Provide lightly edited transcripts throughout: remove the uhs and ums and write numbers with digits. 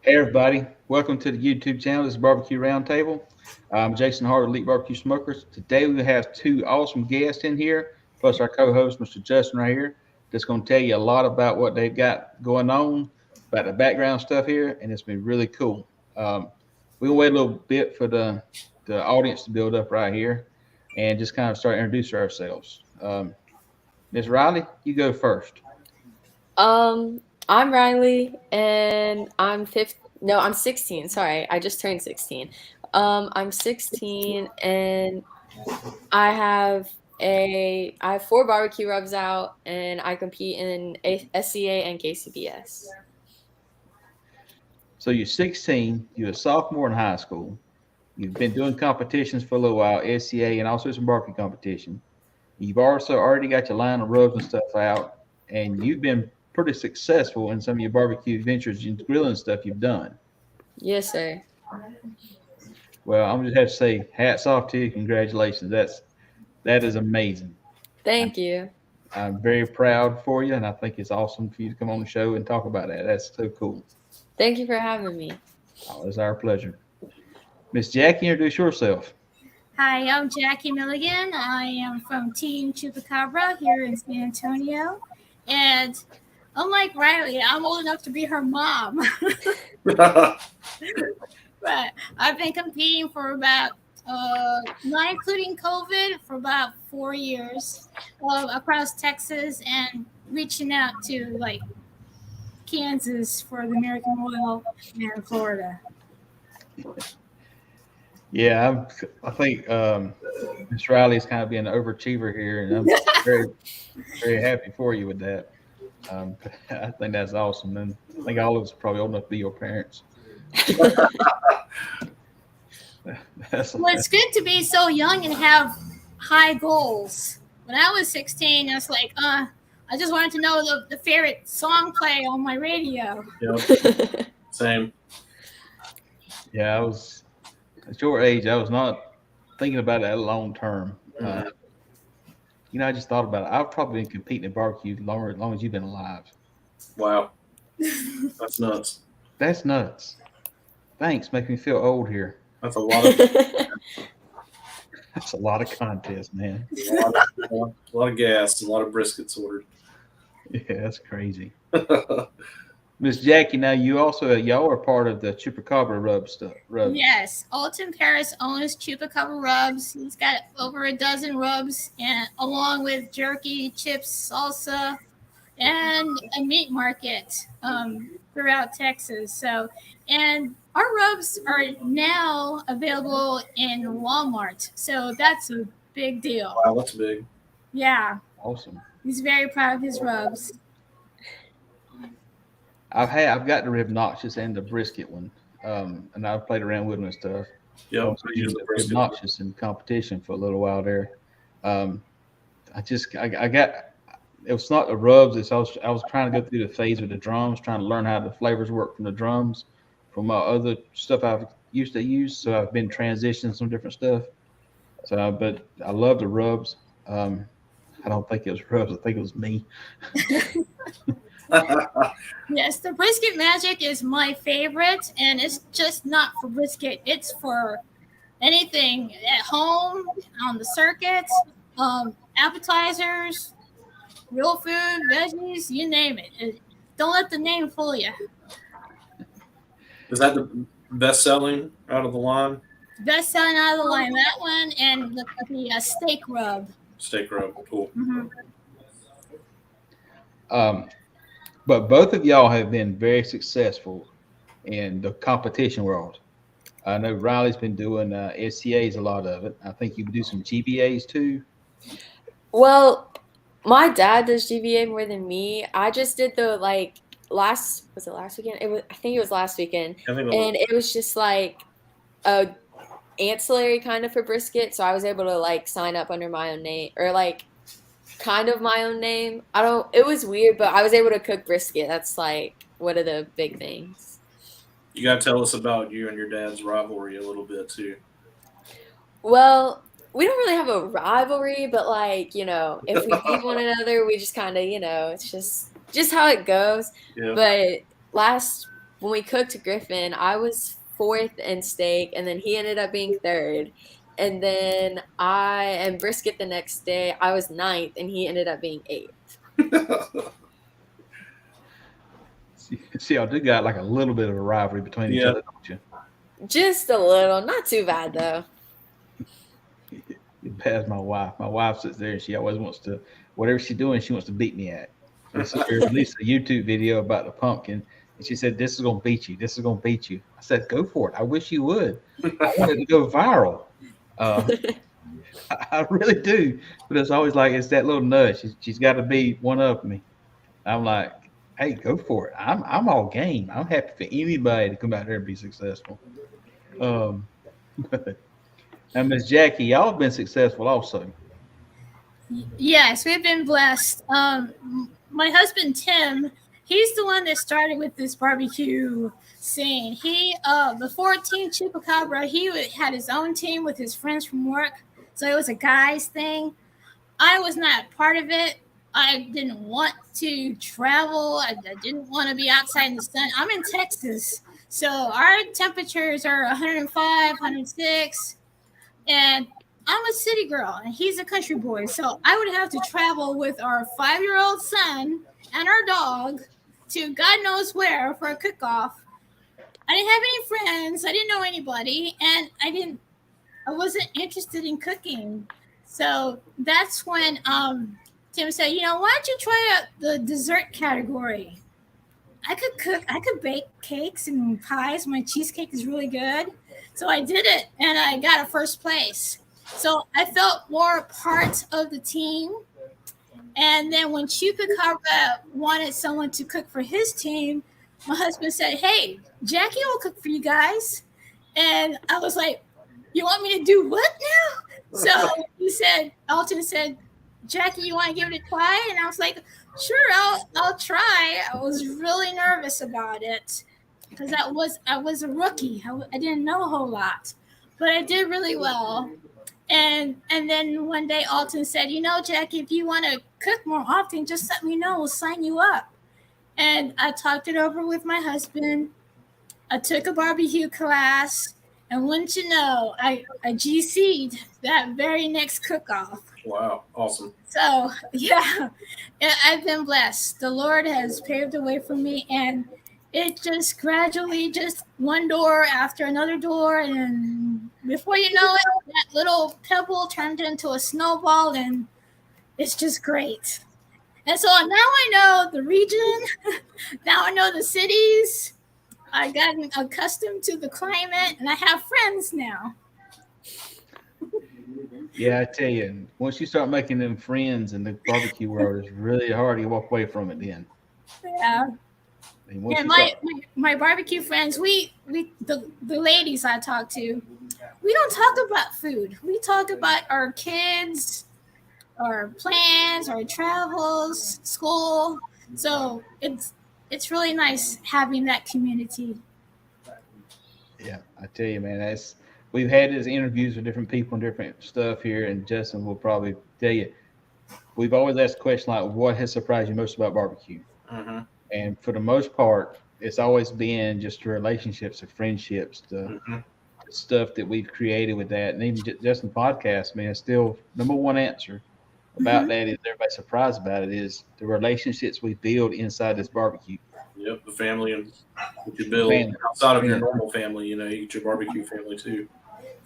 Hey everybody, welcome to the YouTube channel. This is Barbecue Roundtable. I'm Jason Hardee, Elite BBQ Smokers. Today we have two awesome guests in here, plus our co-host, Mr. Justin, right here, that's going to tell you a lot about what they've got going on, about the background stuff here, and it's been really cool. We'll wait a little bit for the audience to build up right here, and just kind of start introducing ourselves. Ms. Riley, you go first. I'm Rylee, and I'm 16. Sorry, I just turned 16. I'm 16, and I have four barbecue rubs out, and I compete in SCA and KCBS. So you're 16, you're a sophomore in high school. You've been doing competitions for a little while, SCA and also some barbecue competition. You've also already got your line of rubs and stuff out, and you've been pretty successful in some of your barbecue adventures and grilling stuff you've done. Yes, sir. Well, I'm just have to say, hats off to you. Congratulations. That is amazing. Thank you. I'm very proud for you, and I think it's awesome for you to come on the show and talk about that. That's so cool. Thank you for having me. Oh, it's our pleasure. Miss Jackie, introduce yourself. Hi, I'm Jackie Milligan. I am from Team Chupacabra here in San Antonio. And unlike Rylee, I'm old enough to be her mom. But I've been competing for about, not including COVID, for about 4 years across Texas and reaching out to like Kansas for the American Oil and Florida. Yeah, I think Miss Riley is kind of being an overachiever here, and I'm very, very happy for you with that. Um, I think that's awesome, and I think all of us are probably old enough to be your parents. That's, Well, it's good to be so young and have high goals. When I was 16, I was like, I just wanted to know the favorite song play on my radio. Yep. Same. yeah, I was at your age. I was not thinking about that long term. I just thought about it. I've probably been competing in barbecue longer, as long as you've been alive. Wow. That's nuts. That's nuts. Thanks, make me feel old here. That's a lot of That's a lot of contest, man. a lot of gas, a lot of briskets ordered. Yeah, that's crazy. Miss Jackie, now y'all are part of the Chupacabra rub stuff. Rub. Yes, Alton Paris owns Chupacabra Rubs. He's got over a dozen rubs, and along with jerky, chips, salsa, and a meat market throughout Texas. So, and our rubs are now available in Walmart. So that's a big deal. Wow, that's big. Yeah, Awesome. he's very proud of his rubs. I've got the rib noxious and the brisket one, and I've played around with them and stuff. Yep. Also used the rib noxious in competition for a little while there. I got it was not the rubs. I was trying to go through the phase with the drums, trying to learn how the flavors work from the drums, from my other stuff I've used to use. So I've been transitioning some different stuff. So, but I love the rubs. I don't think it was rubs. I think it was me. Yes, the brisket magic is my favorite, and it's just not for brisket. It's for anything at home, on the circuit, appetizers, real food, veggies, you name it. Don't let the name fool you. Is that the best selling out of the line? Best selling out of the line, that one, and the steak rub. Steak rub. Cool. Mm-hmm. But both of y'all have been very successful in the competition world. I know Riley's been doing SCAs, a lot of it. I think you do some GBAs too. Well, my dad does GBA more than me. I just did the last weekend? I think it was last weekend. And it was just like a ancillary kind of for brisket, so I was able to sign up under my own name, or kind of my own name. It was weird, but I was able to cook brisket. That's one of the big things. You got to tell us about you and your dad's rivalry a little bit too. Well, we don't really have a rivalry, but if we beat one another, we just kind of, it's just how it goes. Yeah. But last when we cooked Griffin, I was 4th in steak, and then he ended up being 3rd. And then and brisket the next day, I was 9th, and he ended up being 8th. See, y'all do got like a little bit of a rivalry between each other, don't you? Just a little. Not too bad, though. As my wife. My wife sits there and she always wants to, whatever she's doing, she wants to beat me at. She released a YouTube video about the pumpkin, and she said, "This is gonna beat you. This is gonna beat you." I said, "Go for it. I wish you would. I want it to go viral." I really do, but it's always like it's that little nudge. She's got to be one up me. I'm like, "Hey, go for it. I'm all game. I'm happy for anybody to come out there and be successful." And Miss Jackie, y'all have been successful also. Yes, we've been blessed. My husband Tim, he's the one that started with this barbecue scene. He before Team Chupacabra, he had his own team with his friends from work, so it was a guys thing. I was not part of it. I didn't want to travel. I didn't want to be outside in the sun. I'm in Texas, so our temperatures are 105, 106. And I'm a city girl, and he's a country boy. So I would have to travel with our 5-year-old son and our dog to God knows where for a cook-off. I didn't have any friends. I didn't know anybody, and I wasn't interested in cooking. So that's when Tim said, "You know, why don't you try out the dessert category? I could cook. I could bake cakes and pies. My cheesecake is really good." So I did it, and I got a 1st place. So I felt more part of the team. And then when Chupacabra wanted someone to cook for his team, my husband said, "Hey, Jackie will cook for you guys." And I was like, "You want me to do what now?" So Alton said, "Jackie, you want to give it a try?" And I was like, "Sure, I'll try." I was really nervous about it, because I was a rookie. I didn't know a whole lot, but I did really well. And then one day Alton said, "You know, Jackie, if you want to cook more often, just let me know. We'll sign you up." And I talked it over with my husband. I took a barbecue class, and wouldn't you know, I GC'd that very next cook-off. Wow, awesome. So, yeah, I've been blessed. The Lord has paved the way for me, and it just gradually, just one door after another door, and before you know it, that little pebble turned into a snowball, and it's just great. And so now I know the region, now I know the cities, I gotten accustomed to the climate, and I have friends now. Yeah, I tell you, once you start making them friends in the barbecue world, it's really hard to walk away from it then. Yeah. And my barbecue friends, the ladies I talk to, we don't talk about food. We talk about our kids, our plans, our travels, school. So it's really nice having that community. Yeah, I tell you, man, we've had these interviews with different people and different stuff here, and Justin will probably tell you, we've always asked the question like, what has surprised you most about barbecue? Mm-hmm. And for the most part, it's always been just the relationships, the friendships, the stuff that we've created with that. And even just in the podcast, man, still number one answer about that is everybody's surprised about it is the relationships we build inside this barbecue. Yep, the family and what you build outside of your normal family, you get your barbecue family too.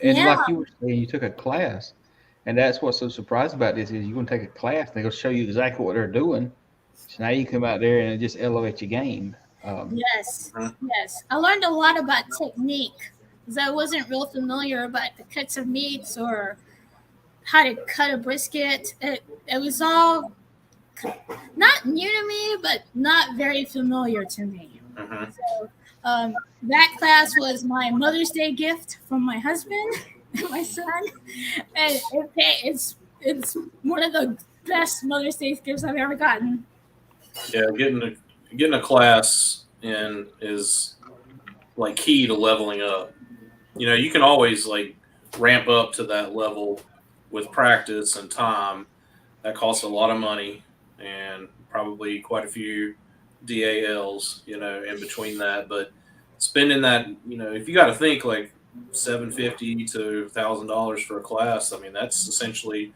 And like you were saying, you took a class, and that's what's so surprised about this is you're going to take a class, and they're going to show you exactly what they're doing. So now you come out there and it just elevates your game. Yes. I learned a lot about technique because I wasn't real familiar about the cuts of meats or how to cut a brisket. It was all not new to me, but not very familiar to me. So that class was my Mother's Day gift from my husband and my son, and it's one of the best Mother's Day gifts I've ever gotten. Yeah, getting a class in is like key to leveling up. You can always like ramp up to that level with practice and time. That costs a lot of money and probably quite a few DALs, in between that. But spending that, if you got to think like $750 to $1,000 for a class, I mean, that's essentially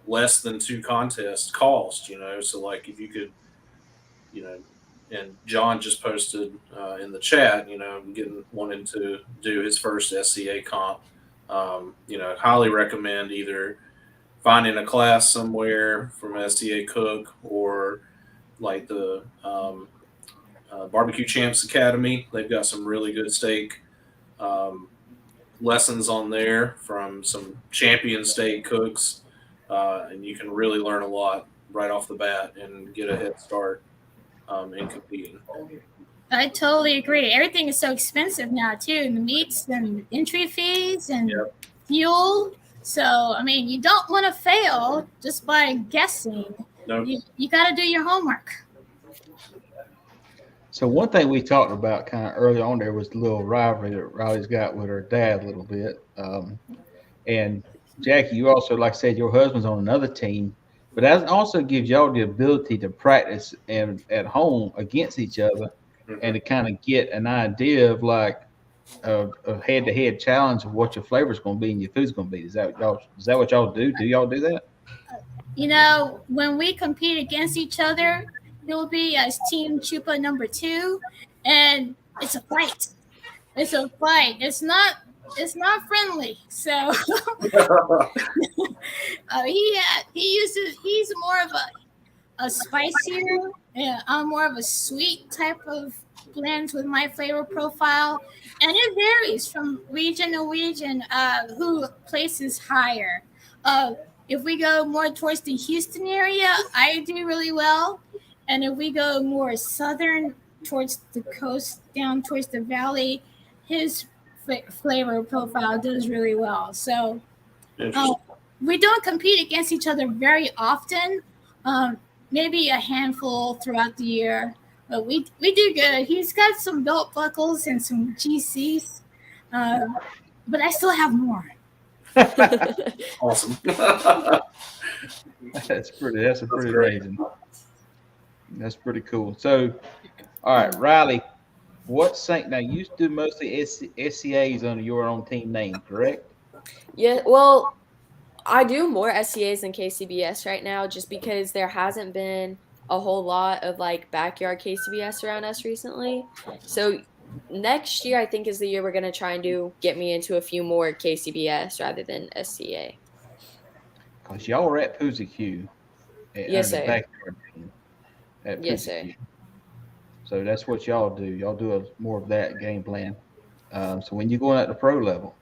less than 2 contests cost, So like if you could, and John just posted in the chat, wanting to do his first SCA comp. Highly recommend either finding a class somewhere from SCA Cook or like the Barbecue Champs Academy. They've got some really good steak lessons on there from some champion steak cooks, and you can really learn a lot right off the bat and get a head start in competing. I totally agree. Everything is so expensive now too, and the meats and entry fees and fuel. So I mean, you don't want to fail just by guessing. Nope. You got to do your homework. So one thing we talked about kind of early on there was the little rivalry that Rylee's got with her dad a little bit. And Jackie, you also, like I said, your husband's on another team, but that also gives y'all the ability to practice and at home against each other and to kind of get an idea of like a head-to-head challenge of what your flavor's going to be and your food's going to be. Is that what y'all do? Do y'all do that? When we compete against each other, it'll be as Team Chupa number 2, and it's a fight. It's a fight. It's not friendly. So he's more of a spicier, and I'm more of a sweet type of blend with my flavor profile, and it varies from region to region who places higher. If we go more towards the Houston area, I do really well. And if we go more southern towards the coast, down towards the valley, his flavor profile does really well. So we don't compete against each other very often, maybe a handful throughout the year. But we do good. He's got some belt buckles and some GCs, but I still have more. Awesome. That's pretty amazing. That's pretty cool. So, all right, Rylee, now you do mostly SCAs under your own team name, correct? Yeah, well, I do more SCAs than KCBS right now just because there hasn't been a whole lot of like backyard KCBS around us recently. So next year I think is the year we're going to try and get me into a few more KCBS rather than SCA. Because y'all were at PBQ. Yes, sir. Backyard team. Yes, sir. So that's what y'all do. Y'all do more of that game plan. So when you going at the pro level?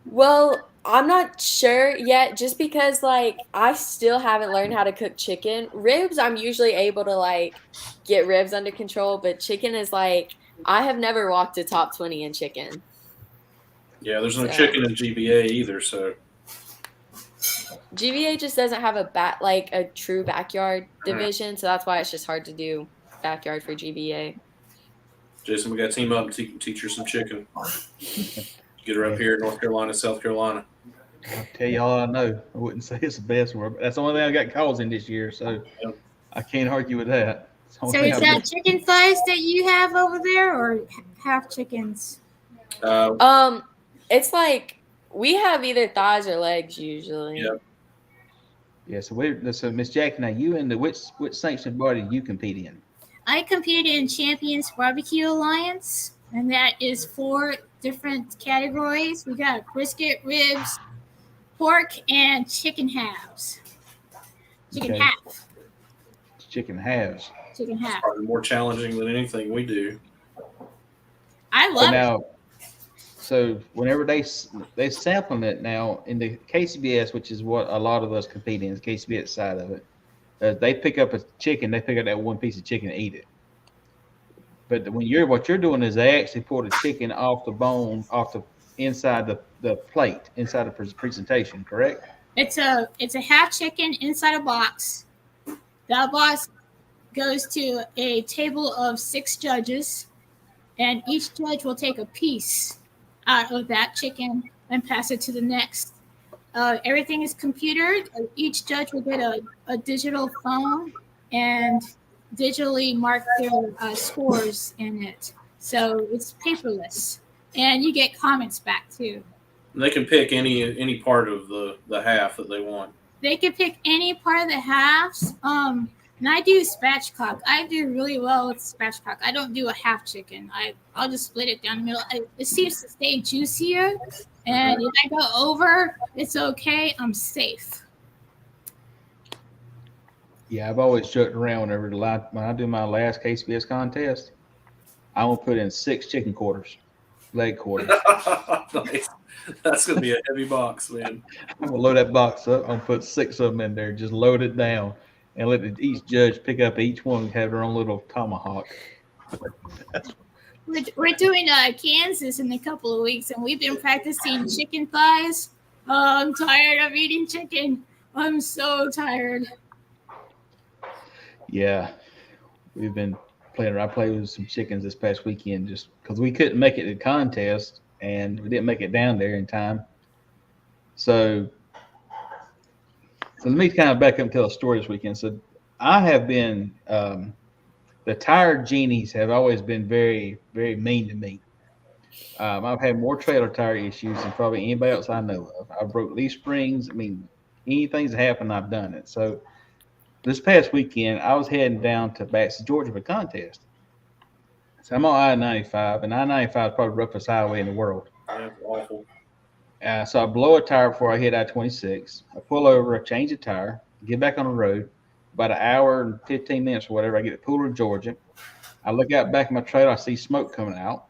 Well, I'm not sure yet just because, like, I still haven't learned how to cook chicken. Ribs, I'm usually able to, like, get ribs under control, but chicken is, like, I have never walked a top 20 in chicken. Yeah, there's no chicken in GBA either, so. GBA just doesn't have a true backyard division, so that's why it's just hard to do backyard for GBA. Jason, we got to team up and teach her some chicken. Get her up here in North Carolina, South Carolina. I'll tell you all I know. I wouldn't say it's the best one, but that's the only thing I got calls in this year, so I can't argue with that. So is that chicken thighs that you have over there, or half chickens? It's like we have either thighs or legs usually. Yep. Yeah, so Miss Jackie, now you in which sanctioned body do you compete in? I compete in Champions Barbecue Alliance, and that is 4 different categories. We got brisket, ribs, pork, and chicken halves. Chicken half. Chicken halves. Chicken half. Probably more challenging than anything we do. I love it. So whenever they sampling it now in the KCBS, which is what a lot of us compete in, the KCBS side of it, they pick up a chicken, they pick up that one piece of chicken and eat it. But what you're doing is they actually pull the chicken off the bone, off the inside the plate, inside the presentation, correct? It's a half chicken inside a box. That box goes to a table of 6 judges, and each judge will take a piece out of that chicken and pass it to the next. Everything is computered. Each judge will get a digital phone and digitally mark their scores in it. So it's paperless, and you get comments back too. They can pick any part of the half that they want. They can pick any part of the halves. And I do spatchcock. I do really well with spatchcock. I don't do a half chicken. I'll just split it down the middle. It seems to stay juicier. And if I go over, it's okay. I'm safe. Yeah, I've always joked around when I do my last KCBS contest, I will put in 6 chicken quarters, leg quarters. Nice. That's going to be a heavy box, man. I'm going to load that box up. I'm going to put 6 of them in there, just load it down, and let each judge pick up each one and have their own little tomahawk. We're doing Kansas in a couple of weeks, and we've been practicing chicken thighs. Oh, I'm tired of eating chicken. I'm so tired. Yeah, we've been playing. I played with some chickens this past weekend just because we couldn't make it to the contest, and we didn't make it down there in time. So let me kind of back up and tell a story this weekend. So I have been the tire genies have always been very, very mean to me. I've had more trailer tire issues than probably anybody else I know of. I broke leaf springs. I mean, anything's happened, I've done it. So this past weekend, I was heading down to Baxter, Georgia for a contest. So I'm on I-95, and I-95 is probably the roughest highway in the world. That's awful. So I blow a tire before I hit I-26. I pull over, I change the tire, get back on the road. About an hour and 15 minutes or whatever, I get to Pooler, Georgia. I look out back in my trailer, I see smoke coming out.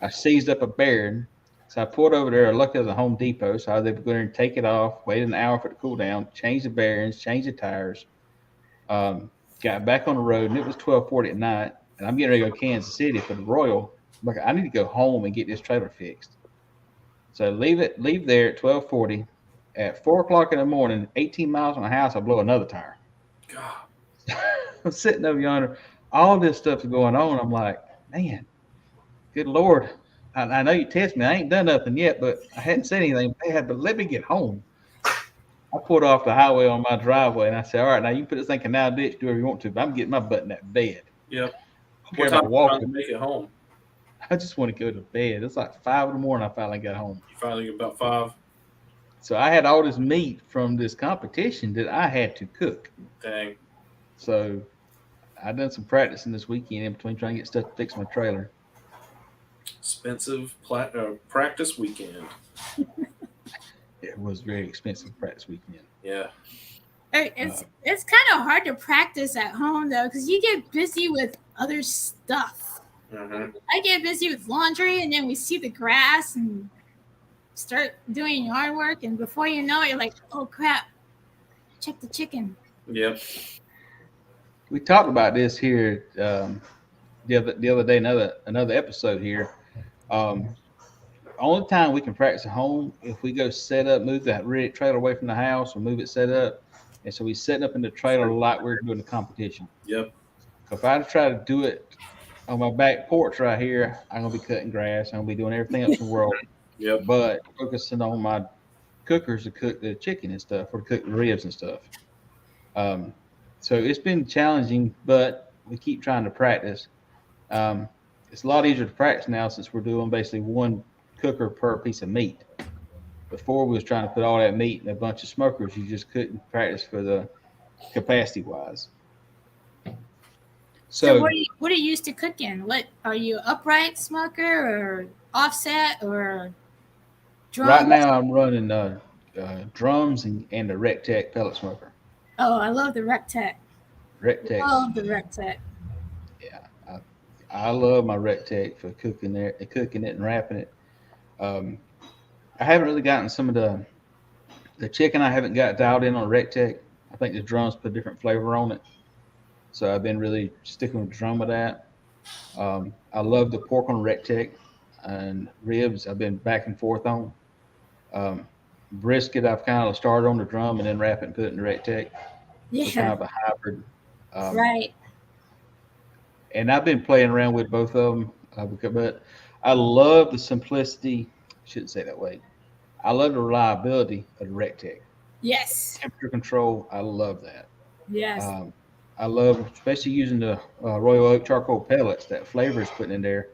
I seized up a bearing. So I pulled over there. I looked at the Home Depot. So I was able to go there and take it off, waited an hour for it to cool down, change the bearings, change the tires. Got back on the road, and it was 12:40 at night, and I'm getting ready to go to Kansas City for the Royal. I'm like, I need to go home and get this trailer fixed. So leave there at 12:40. At 4 o'clock in the morning, 18 miles from the house, I blow another tire. God. I'm sitting over yonder. All this stuff's going on. I'm like, man, good Lord. I know you test me. I ain't done nothing yet, but I hadn't said anything bad, but let me get home. I pulled off the highway on my driveway, and I said, all right, now you can put this thing in canal ditch, do whatever you want to, but I'm getting my butt in that bed. Yep. What time to make it home? I just want to go to bed. It's like 5 in the morning. I finally got home. You finally get about 5? So I had all this meat from this competition that I had to cook. Dang. So I done some practicing this weekend in between trying to get stuff to fix my trailer. Expensive practice weekend. It was very expensive practice weekend. Yeah. It's kind of hard to practice at home though, because you get busy with other stuff. Mm-hmm. I get busy with laundry, and then we see the grass and start doing yard work, and before you know it, you're like, oh crap, check the chicken. Yep. We talked about this here the other day, another episode here. Only time we can practice at home if we go set up, move that trailer away from the house, or move it set up, and so we setting up in the trailer like we're doing the competition. Yep. If I try to do it on my back porch right here, I'm gonna be cutting grass. I'm gonna be doing everything else in the world. Yep. But focusing on my cookers to cook the chicken and stuff, or to cook the ribs and stuff. So it's been challenging, but we keep trying to practice. It's a lot easier to practice now since we're doing basically one cooker per piece of meat. Before we was trying to put all that meat in a bunch of smokers, you just couldn't practice for the capacity wise. So what are you used to cooking? What are you, upright smoker or offset or drums? Right now I'm running drums and the Rectech pellet smoker. Oh, I love the Rectech. Rectech. Love the Rectech. Yeah, I love my Rectech for cooking it and wrapping it. I haven't really gotten some of the chicken. I haven't got dialed in on Rectech. I think the drums put a different flavor on it, so I've been really sticking with the drum with that. I love the pork on Rectech, and ribs I've been back and forth on. Brisket I've kind of started on the drum and then wrap it and put it in the Rectech. Yeah, so kind of a hybrid. Right. And I've been playing around with both of them, but I love the simplicity. Shouldn't say it that way. I love the reliability of the Rectech. Yes. Temperature control, I love that. Yes. I love, especially using the Royal Oak charcoal pellets. That flavor is putting in there.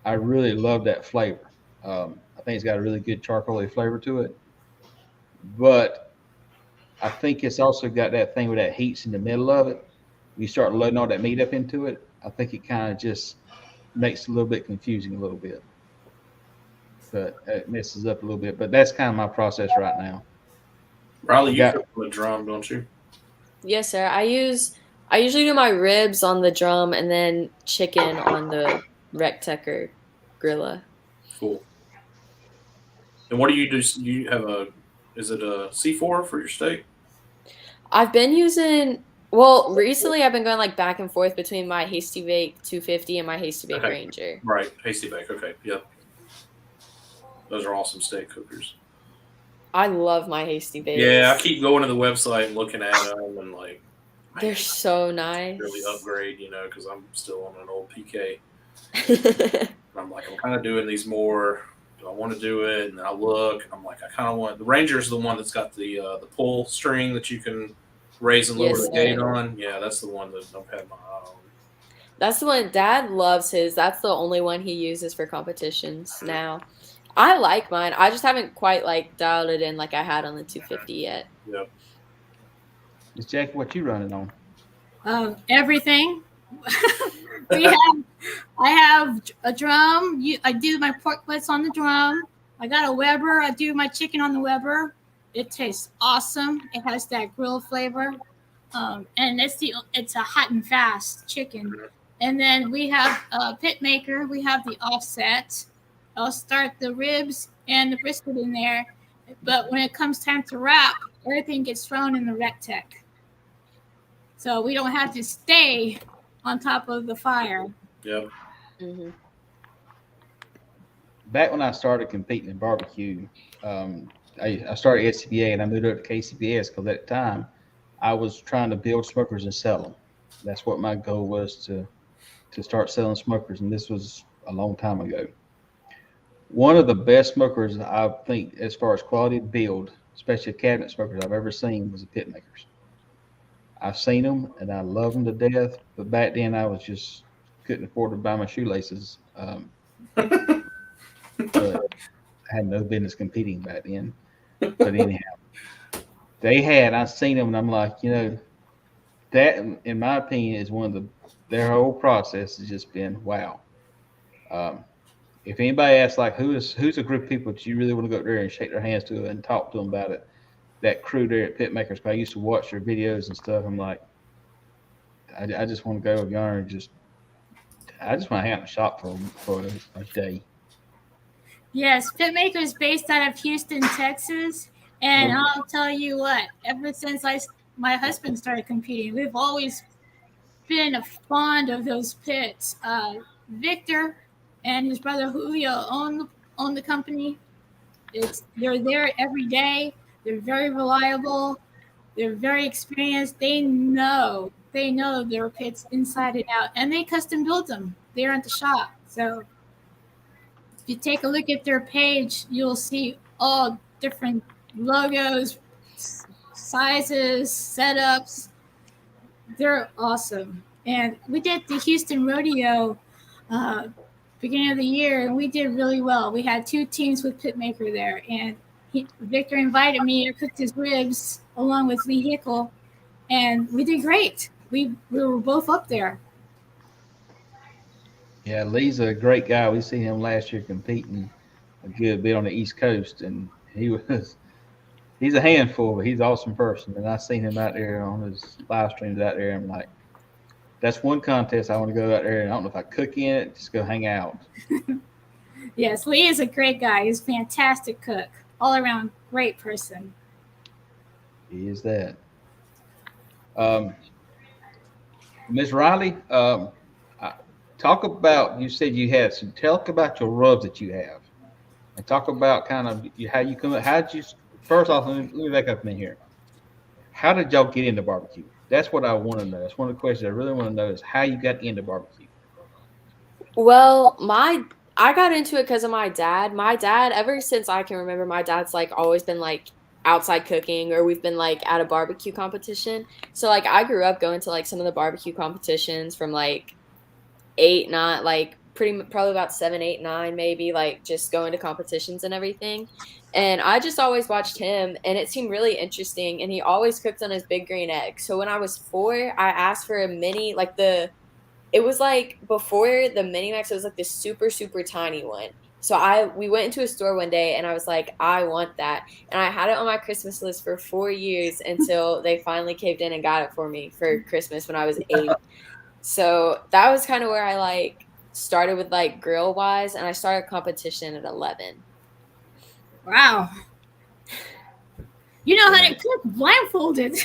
I really love that flavor. I think it's got a really good charcoaly flavor to it. But I think it's also got that thing where that heat's in the middle of it. You start loading all that meat up into it. I think it kind of just makes it a little bit confusing a little bit. But it messes up a little bit. But that's kind of my process right now. Rylee, you cook on the drum, don't you? Yes, sir. I usually do my ribs on the drum and then chicken on the Rectecker grilla. Cool. And what do you do? You have is it a C4 for your steak? I've been using, well, recently I've been going like back and forth between my Hasty Bake 250 and my Hasty Bake Ranger. Right, Hasty Bake. Okay, yep. Those are awesome steak cookers. I love my Hasty Bakes. Yeah, I keep going to the website and looking at them and like. They're so nice. Really upgrade, because I'm still on an old PK. I'm like, I'm kind of doing these more. Do I want to do it? And I look, and I'm like, I kind of want. The Ranger's the one that's got the pull string that you can raise and lower the gate on. Yeah, that's the one that I've had my eye on. That's the one Dad loves his. That's the only one he uses for competitions now. I like mine. I just haven't quite like dialed it in like I had on the 250 yet. Yep. Miss Jackie, what you running on? Everything. I have a drum. I do my pork butts on the drum. I got a Weber. I do my chicken on the Weber. It tastes awesome. It has that grill flavor, and it's a hot and fast chicken. And then we have a pit maker. We have the offset. I'll start the ribs and the brisket in there, but when it comes time to wrap, everything gets thrown in the Rectec. So we don't have to stay on top of the fire. Yep. Mm-hmm. Back when I started competing in barbecue, I started SCBA and I moved up to KCBS because at the time I was trying to build smokers and sell them. That's what my goal was, to start selling smokers, and this was a long time ago. One of the best smokers I think, as far as quality of build, especially cabinet smokers I've ever seen, was the pit makers. I've seen them and I love them to death, but back then I was just couldn't afford to buy my shoelaces. But I had no business competing back then. But anyhow, I've seen them and I'm like, that in my opinion is one of their whole process has just been wow. If anybody asks like who's a group of people that you really want to go up there and shake their hands to and talk to them about it, that crew there at Pitmakers, I used to watch their videos and stuff. I'm like, I just want to go over yonder and I just want to hang out in the shop for a day. Yes, Pitmaker is based out of Houston, Texas, and I'll tell you what. Ever since my husband started competing, we've always been fond of those pits. Victor and his brother Julio own the company. They're there every day. They're very reliable. They're very experienced. They know their pits inside and out, and they custom build them. They're at the shop. So if you take a look at their page, you'll see all different logos, sizes, setups. They're awesome. And we did the Houston Rodeo beginning of the year, and we did really well. We had 2 teams with Pitmaker there, and Victor invited me to cook his ribs along with Lee Hickle, and we did great. We were both up there. Yeah, Lee's a great guy. We seen him last year competing a good bit on the East Coast, and he's a handful, but he's an awesome person. And I seen him out there on his live streams out there. And I'm like, that's one contest I want to go out there, and I don't know if I cook in it, just go hang out. Yes, Lee is a great guy. He's a fantastic cook, all around great person. He is that. Ms. Rylee, talk about, you said you had some, talk about your rubs that you have, and talk about kind of how you come, first off, let me back up in here. How did y'all get into barbecue? That's what I want to know. That's one of the questions I really want to know is how you got into barbecue. Well, I got into it because of my dad. My dad, ever since I can remember, my dad's like always been like outside cooking, or we've been like at a barbecue competition. So like I grew up going to like some of the barbecue competitions from like 8, 9, like probably about 7, 8, 9, maybe, like just going to competitions and everything. And I just always watched him, and it seemed really interesting. And he always cooked on his big green egg. So when I was 4, I asked for a mini, it was like before the mini max, it was like this super, super tiny one. So we went into a store one day and I was like, I want that. And I had it on my Christmas list for 4 years until they finally caved in and got it for me for Christmas when I was 8. So that was kind of where I like started with like grill wise, and I started competition at 11. Wow. You know how to cook blindfolded.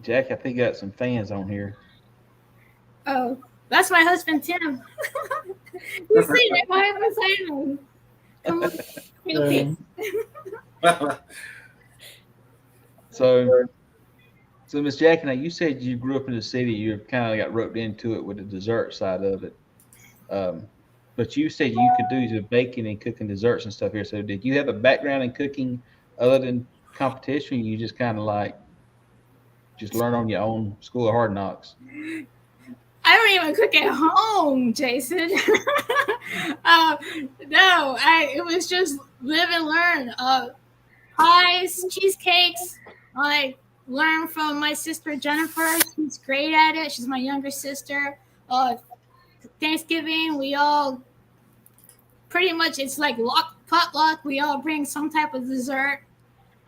Jack, I think you got some fans on here. Oh, that's my husband, Tim. You see that? My husband's Come on. So Miss Jackie, now you said you grew up in the city. You kind of got roped into it with the dessert side of it. But you said you could do the baking and cooking desserts and stuff here. So did you have a background in cooking other than competition? You just kind of like just learn on your own, school of hard knocks? I don't even cook at home, Jason. No, it was just live and learn. Pies, cheesecakes. I learned from my sister Jennifer. She's great at it. She's my younger sister. Thanksgiving, we all pretty much, it's like potluck. We all bring some type of dessert,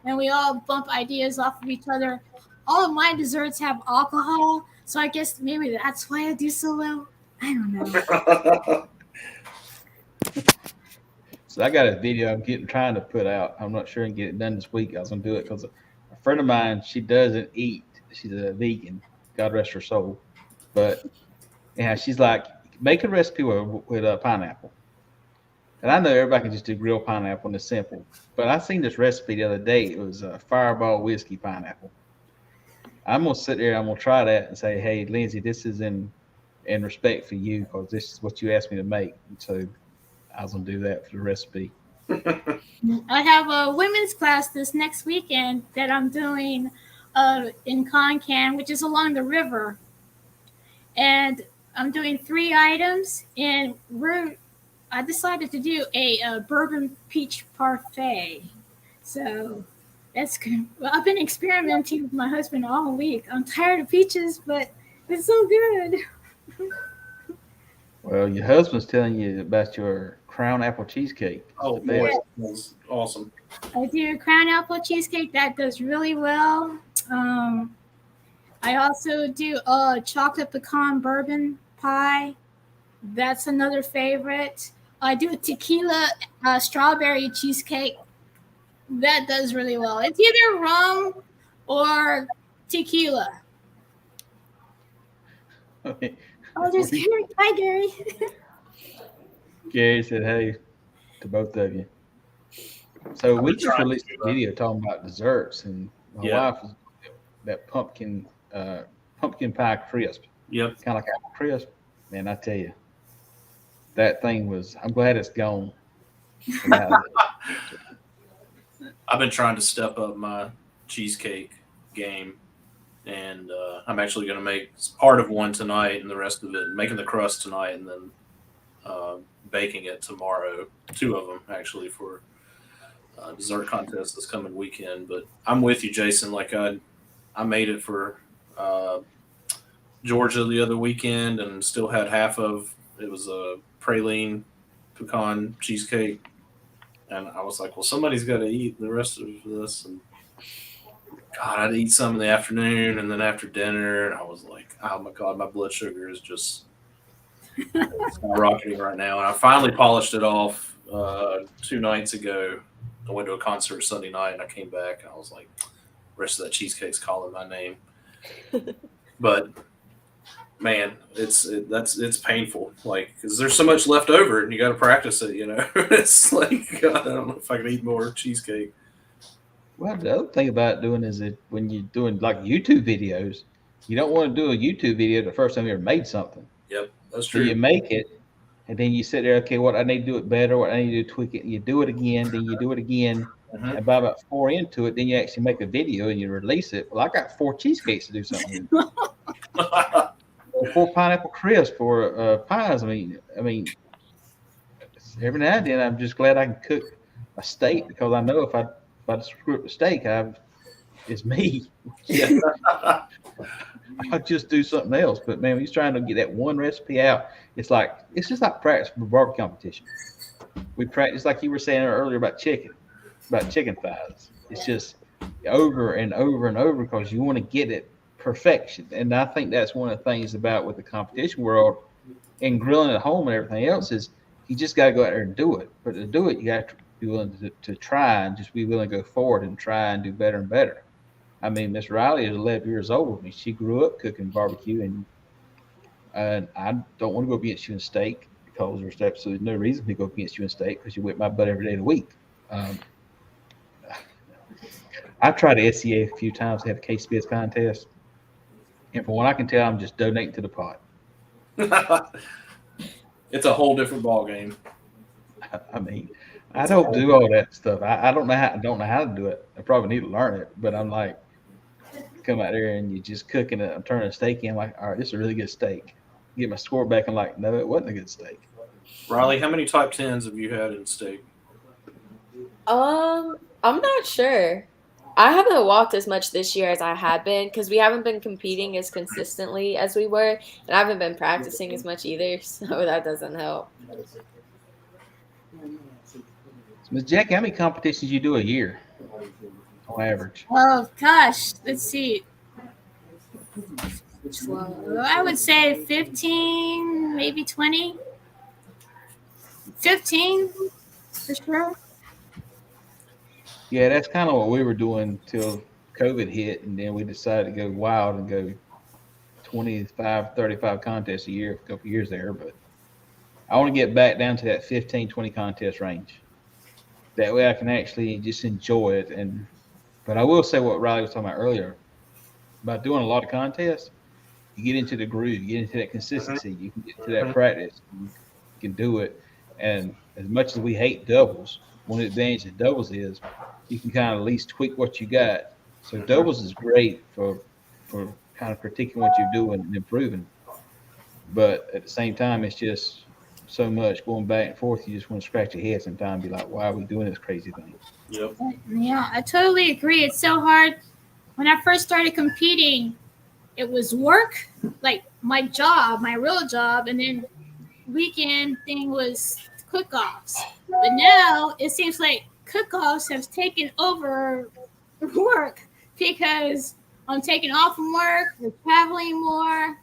and we all bump ideas off of each other. All of my desserts have alcohol, so I guess maybe that's why I do so well. I don't know. So I got a video I'm trying to put out. I'm not sure I can get it done this week. I was going to do it because a friend of mine, she doesn't eat. She's a vegan. God rest her soul. But yeah, she's like, make a recipe with pineapple. And I know everybody can just do grilled pineapple and it's simple. But I seen this recipe the other day. It was a Fireball whiskey pineapple. I'm going to sit there, I'm going to try that and say, hey, Lindsay, this is in respect for you because this is what you asked me to make. And so I was going to do that for the recipe. I have a women's class this next weekend that I'm doing in Concan, which is along the river. And I'm doing 3 items, and I decided to do a bourbon peach parfait. So that's good. Well, I've been experimenting with my husband all week. I'm tired of peaches, but it's so good. Well, your husband's telling you about your crown apple cheesecake. Oh, boy. That's awesome. I do crown apple cheesecake. That does really well. I also do chocolate pecan bourbon pie. That's another favorite. I do a tequila strawberry cheesecake. That does really well. It's either rum or tequila. Okay. Oh, there's Gary. Hi, Gary. Gary said, hey, to both of you. So we just released a video talking about desserts, and my wife was that pumpkin pie crisp. Yep. Kind of like apple crisp. Man, I tell you, that thing was, I'm glad it's gone. I've been trying to step up my cheesecake game, and I'm actually going to make part of one tonight and the rest of it, making the crust tonight and then baking it tomorrow. 2 of them actually for dessert contest this coming weekend. But I'm with you, Jason. Like I made it for Georgia the other weekend and still had half of it. Was a praline pecan cheesecake. And I was like, well, somebody's got to eat the rest of this. And God, I'd eat some in the afternoon and then after dinner. And I was like, oh my God, my blood sugar is just skyrocketing right now. And I finally polished it off 2 nights ago. I went to a concert Sunday night and I came back and I was like, the rest of that cheesecake's calling my name. But man, it's painful. Like, because there's so much left over and you got to practice it, you know. It's like, God, I don't know if I can eat more cheesecake. Well, the other thing about doing is that when you're doing like YouTube videos, you don't want to do a YouTube video the first time you ever made something. Yep, that's true. So you make it, and then you sit there, okay, what I need to do it better, what I need to do tweak it. You do it again, then you do it again. And by about 4 into it, then you actually make a video and you release it. Well, I got 4 cheesecakes to do something. for pineapple crisp or pies. I mean, every now and then I'm just glad I can cook a steak because I know if I screw up the steak, it's me. Yeah. I'll just do something else. But man, when he's trying to get that one recipe out, it's just like practice for barbecue competition. We practice like you were saying earlier about chicken thighs. It's just over and over and over because you want to get it perfection. And I think that's one of the things about with the competition world and grilling at home and everything else is you just got to go out there and do it. But to do it, you have to be willing to try and just be willing to go forward and try and do better and better. I mean, Miss Rylee is 11 years old with me. She grew up cooking barbecue, and I don't want to go against you in steak because there's absolutely no reason to go against you in steak because you whip my butt every day of the week. I've tried the SCA a few times to have a case spits contest, and from what I can tell, I'm just donating to the pot. It's a whole different ball game. I mean, I don't do all that stuff. I don't know how to do it. I probably need to learn it, but I'm like, come out there and you just cooking it. I'm turning a steak in. I'm like, all right, this is a really good steak. Get my score back and like, no, it wasn't a good steak. Rylee, how many top 10s have you had in steak? I'm not sure. I haven't walked as much this year as I had been because we haven't been competing as consistently as we were, and I haven't been practicing as much either, so that doesn't help. So, Ms. Jackie, how many competitions you do a year on average? Oh gosh, let's see. I would say 15, maybe 20. 15 for sure. Yeah, that's kind of what we were doing till COVID hit, and then we decided to go wild and go 25, 35 contests a year for a couple of years there. But I want to get back down to that 15, 20 contest range. That way I can actually just enjoy it. But I will say what Rylee was talking about earlier about doing a lot of contests. You get into the groove, you get into that consistency, you can get to that practice, you can do it. And as much as we hate doubles, one advantage of doubles is you can kind of at least tweak what you got. So doubles is great for kind of critiquing what you're doing and improving. But at the same time, it's just so much going back and forth. You just want to scratch your head sometimes and be like, why are we doing this crazy thing? Yep. Yeah, I totally agree. It's so hard. When I first started competing, it was work, like my job, my real job, and then weekend thing was cook-offs. But now it seems like cook-offs have taken over work because I'm taking off from work, we're traveling more,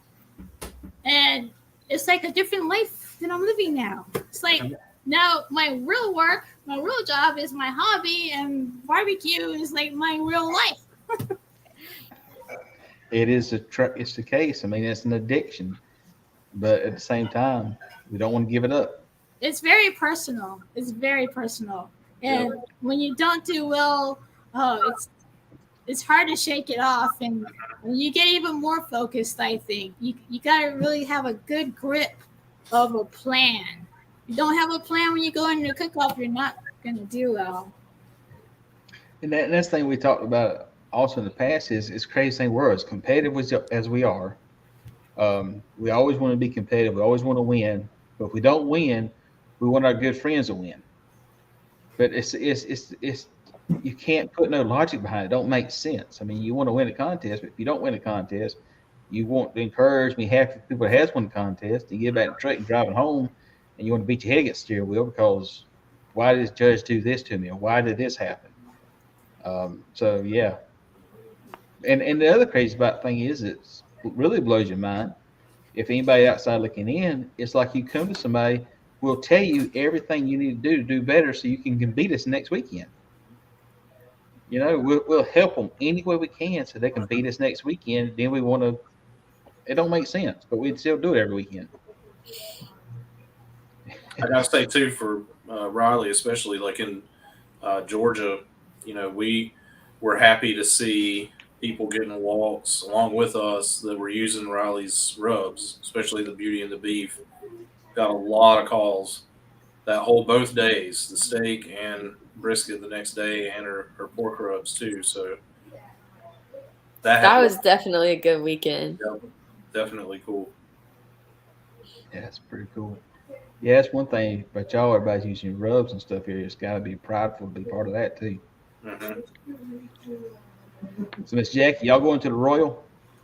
and it's like a different life that I'm living now. It's like now my real work, my real job is my hobby, and barbecue is like my real life. It is it's the case. I mean, it's an addiction, but at the same time, we don't want to give it up. It's very personal. It's very personal, and when you don't do well, it's hard to shake it off, and when you get even more focused, I think you gotta really have a good grip of a plan. If you don't have a plan when you go into a cook-off, you're not gonna do well. And that's the thing we talked about also in the past is it's crazy thing we're as competitive as we are. We always want to be competitive. We always want to win. But if we don't win, we want our good friends to win. But it's you can't put no logic behind it. It don't make sense. I mean, you want to win a contest, but if you don't win a contest, you want to encourage me half the people that has won the contest to get back in the truck and driving home, and you want to beat your head against the steering wheel because why did this judge do this to me, or why did this happen? So yeah. And the other crazy about thing is it really blows your mind. If anybody outside looking in, it's like you come to somebody who will tell you everything you need to do better so you can beat us next weekend. You know, we'll help them any way we can so they can beat us next weekend. Then we want to. It don't make sense, but we'd still do it every weekend. I gotta say too, for Rylee, especially like in Georgia, you know, we were happy to see people getting walks along with us that were using Rylee's rubs, especially the Beauty and the Beef. Got a lot of calls that whole both days, the steak and brisket the next day, and her pork rubs too. So that was definitely a good weekend. Yeah, definitely cool. Yeah, that's pretty cool. Yeah, that's one thing. But y'all, everybody's using rubs and stuff here. It's got to be prideful to be part of that too. Mm-hmm. So, Miss Jackie, y'all going to the Royal?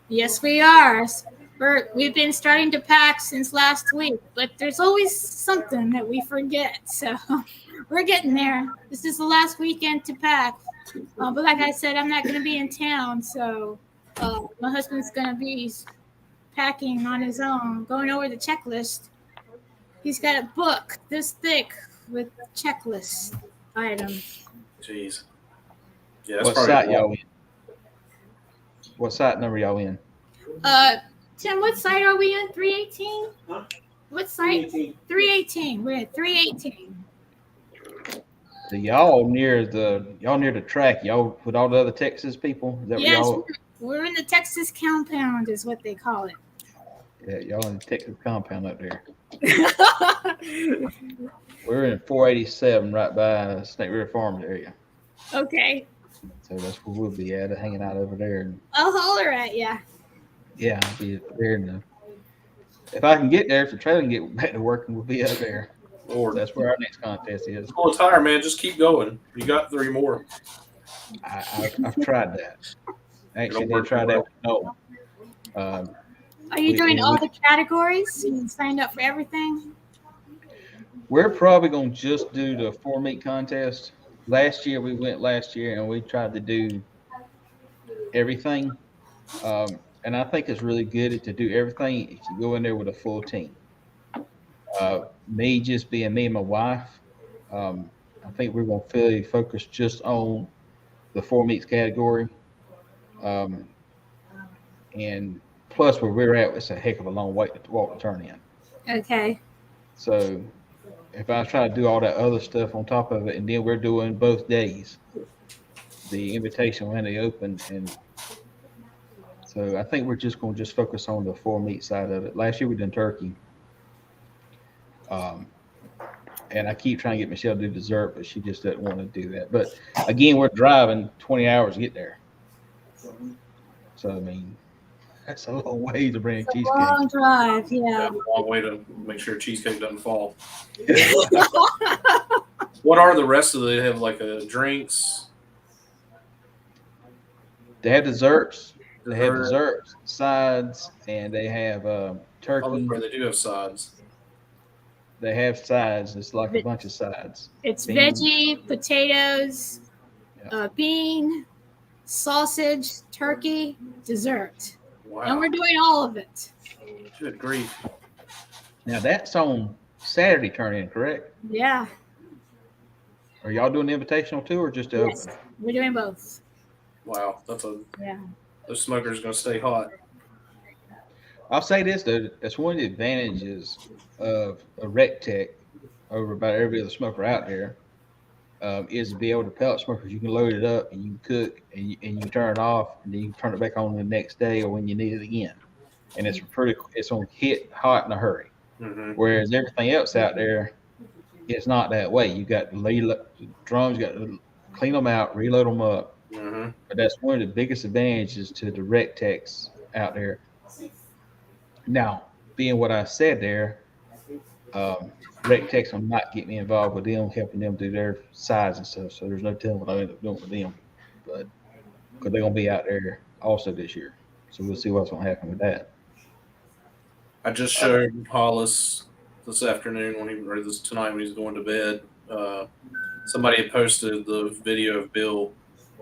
Yes, we are. We've been starting to pack since last week, but there's always something that we forget. So we're getting there. This is the last weekend to pack. But like I said, I'm not going to be in town. So my husband's going to be packing on his own, going over the checklist. He's got a book this thick with checklist items. Jeez. Yeah, that's What probably site y'all in? What site number y'all in? Tim, what site are we in? 318? Huh? What site? 318. We're at 318. So y'all near the track? Y'all with all the other Texas people? Is that what Yes, y'all? we're in the Texas compound, is what they call it. Yeah, y'all in the Texas compound up there. We're in 487, right by Snake River Farms area. Okay, So that's where we'll be at, hanging out over there. And I'll holler at you. yeah, I'll be there. If I can get there, if the trailer can get back to working, we'll be up there. Lord. That's where our next contest is. Pull a tire, man. Just keep going. You got 3 more. I've tried that. Actually, they tried that. No. Are you doing all the categories? You signed up for everything? We're probably going to just do the 4-meat contest. Last year, we went and we tried to do everything. And I think it's really good to do everything if you go in there with a full team. Me just being me and my wife, I think we're going to fully focus just on the 4-meats category. And plus, where we're at, it's a heck of a long way to walk the turn in. Okay. So if I try to do all that other stuff on top of it, and then we're doing both days, the invitation and the open, and so I think we're just going to focus on the 4-meat side of it. Last year we done turkey, and I keep trying to get Michelle to do dessert, but she just doesn't want to do that. But again, we're driving 20 hours to get there, so I mean that's a long way to bring a cheesecake. Long drive, yeah. Yeah, a long way to make sure cheesecake doesn't fall. What are the rest of the? They have like drinks. They have desserts. They have desserts, sides, and they have turkey. Where they do have sides. They have sides. It's like a bunch of sides. It's Beans. veggie, potatoes, Yeah. bean, sausage, turkey, dessert. Wow. And we're doing all of it. Good grief. Now that's on Saturday turn-in, correct? Yeah. Are y'all doing the invitational too, or just the Yes. open? We're doing both. Wow. Yeah. Those smokers are going to stay hot. I'll say this though, that's one of the advantages of a rec tech over about every other smoker out there, is to be able to pellet smokers. You can load it up and you can cook and you turn it off and then you can turn it back on the next day or when you need it again. And it's on hit hot in a hurry. Mm-hmm. Whereas everything else out there, it's not that way. You got to drums, you got to clean them out, reload them up. Mm-hmm. But that's one of the biggest advantages to the rec techs out there. Now, being what I said there, rec techs will not get me involved with them, helping them do their sides and stuff. So there's no telling what I end up doing with them. But because they're going to be out there also this year. So we'll see what's going to happen with that. I just showed Hollis this afternoon tonight when he's going to bed. Somebody had posted the video of Bill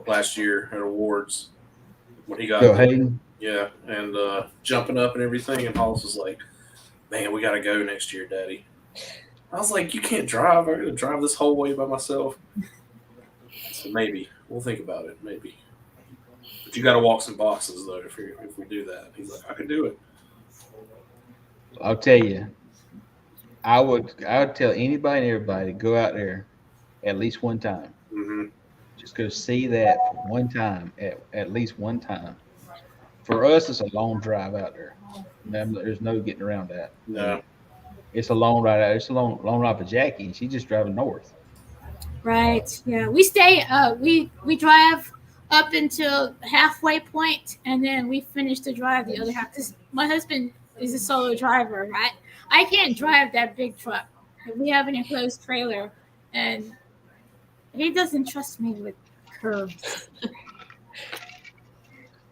last year at awards when he got Go ahead. Yeah, and jumping up and everything. And Hollis was like, "Man, we got to go next year, Daddy." I was like, "You can't drive. I'm gonna drive this whole way by myself." So maybe we'll think about it. Maybe, but you got to walk some boxes though if we do that. He's like, "I can do it." I'll tell you, I would tell anybody and everybody to go out there at least one time. Mm-hmm. Just go see that one time, at least one time. For us, it's a long drive out there. There's no getting around that. No. It's a long ride out. It's a long ride for Jackie, and she's just driving north. Right. Yeah. We stay. We drive up until halfway point, and then we finish the drive the other half. Because my husband is a solo driver, right? I can't drive that big truck. We have an enclosed trailer, and he doesn't trust me with curves.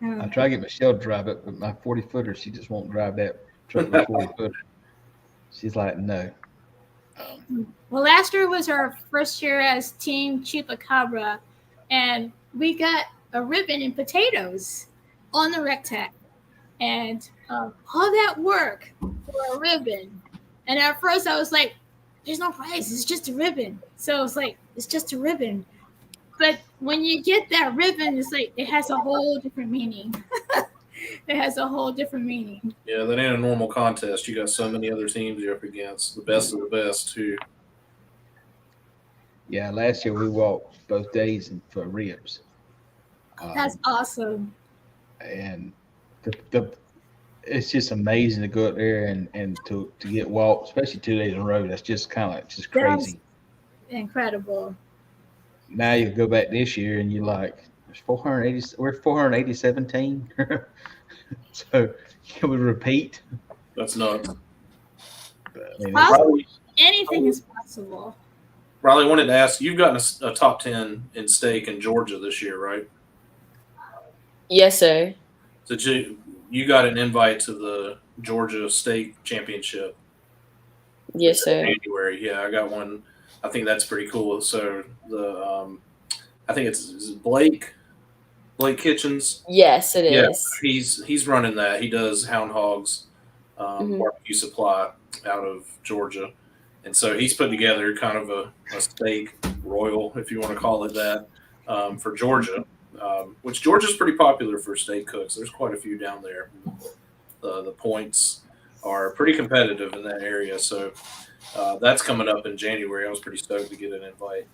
I try to get Michelle to drive it, but my 40-footer, she just won't drive that truck with 40-footer. She's like, no. Well, last year was our first year as Team Chupacabra, and we got a ribbon and potatoes on the rec tag. And all that work for a ribbon. And at first I was like, there's no prize, it's just a ribbon. So it's like, it's just a ribbon. But when you get that ribbon, it's like, it has a whole different meaning. It has a whole different meaning. Yeah, that ain't a normal contest. You got so many other teams you're up against, the best of the best, too. Yeah, last year we walked both days for ribs. That's awesome. And it's just amazing to go up there and to get walked, especially 2 days in a row. That's just kind of like just crazy. Incredible. Now you go back this year and you're like, we're 487 team. So can we repeat? That's nuts. Anything is possible. Rylee, I wanted to ask, you've gotten a top 10 in steak in Georgia this year, right? Yes, sir. So you got an invite to the Georgia State Championship. Yes, sir. January. Yeah, I got one. I think that's pretty cool. So I think it's Blake Kitchens. Yes, it is. He's running that. He does Hound Hogs barbecue supply out of Georgia. And so he's put together kind of a steak royal, if you want to call it that, for Georgia, which Georgia's pretty popular for steak cooks. There's quite a few down there. The points are pretty competitive in that area. So that's coming up in January. I was pretty stoked to get an invite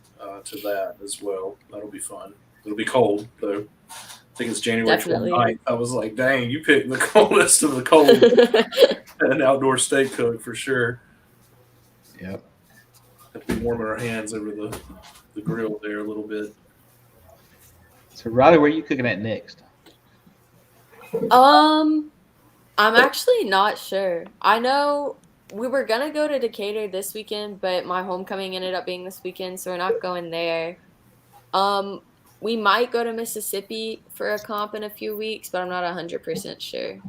to that as well. That'll be fun. It'll be cold, though. I think it's January 29th. I was like, dang, you picked the coldest of the cold. An outdoor steak cook for sure. Yep. Have to be warming our hands over the grill there a little bit. So, Rylee, where are you cooking at next? I'm actually not sure. I know we were gonna go to Decatur this weekend, but my homecoming ended up being this weekend, so we're not going there. We might go to Mississippi for a comp in a few weeks, but I'm not 100% sure.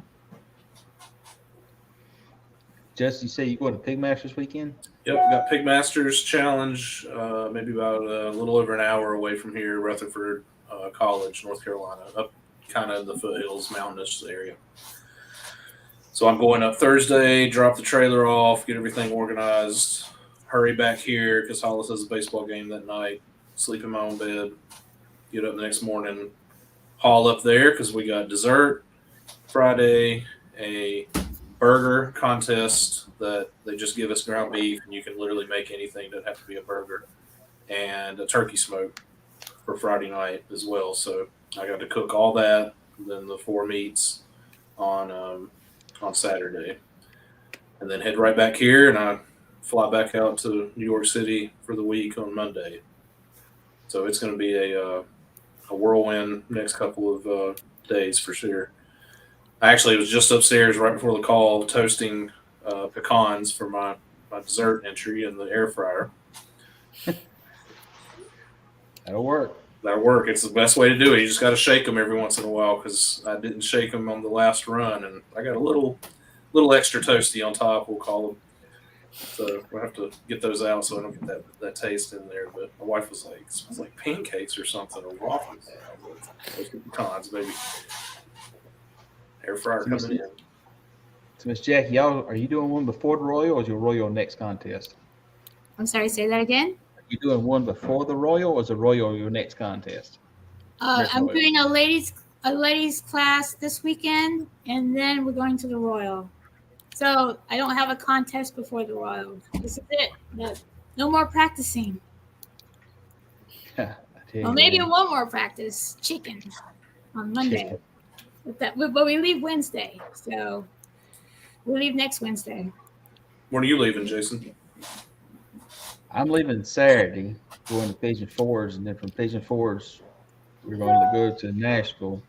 Justin, you say you going to Pigmasters this weekend? Yep, got Pigmasters Challenge, maybe about a little over an hour away from here, Rutherford College, North Carolina, up kind of in the foothills, mountainous area. So I'm going up Thursday, drop the trailer off, get everything organized, hurry back here because Hollis has a baseball game that night, sleep in my own bed, get up the next morning, haul up there because we got dessert Friday, a burger contest that they just give us ground beef and you can literally make anything. Doesn't have to be a burger, and a turkey smoke for Friday night as well. So I got to cook all that, and then the 4 meats on Saturday, and then head right back here, and I fly back out to New York City for the week on Monday. So it's going to be a whirlwind next couple of days for sure. I actually was just upstairs right before the call toasting pecans for my dessert entry in the air fryer. That'll work. That'll work. It's the best way to do it. You just got to shake them every once in a while because I didn't shake them on the last run, and I got a little extra toasty on top, we'll call them. So we'll have to get those out so I don't get that taste in there. But my wife was like, it smells like pancakes or something, or waffles. Toasted pecans, baby. Air fryer coming in. So, Miss Jackie, are you doing one before the Royal, or is your Royal next contest? I'm sorry, say that again? Are you doing one before the Royal, or is the Royal your next contest? I'm doing a ladies class this weekend, and then we're going to the Royal. So I don't have a contest before the Royal. This is it. No more practicing. Well, maybe one more practice. Chicken on Monday. But we leave Wednesday, so we leave next Wednesday. When are you leaving, Jason? I'm leaving Saturday, going to Pigeon Forge, and then from Pigeon Forge, we're going to go to Nashville.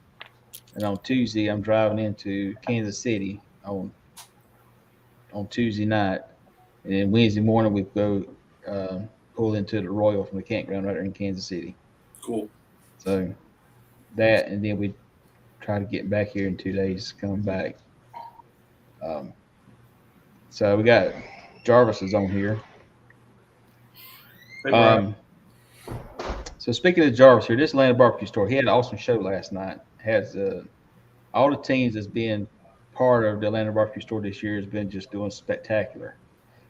And on Tuesday, I'm driving into Kansas City on on Tuesday night, and then Wednesday morning we go pull into the Royal from the campground right there in Kansas City. Cool. So that, and then we try to get back here in 2 days, come back. So we got Jarvis is on here. Hey, So speaking of Jarvis here, this Atlanta barbecue store, he had an awesome show last night. Has all the teams that's been part of the Atlanta barbecue store this year has been just doing spectacular.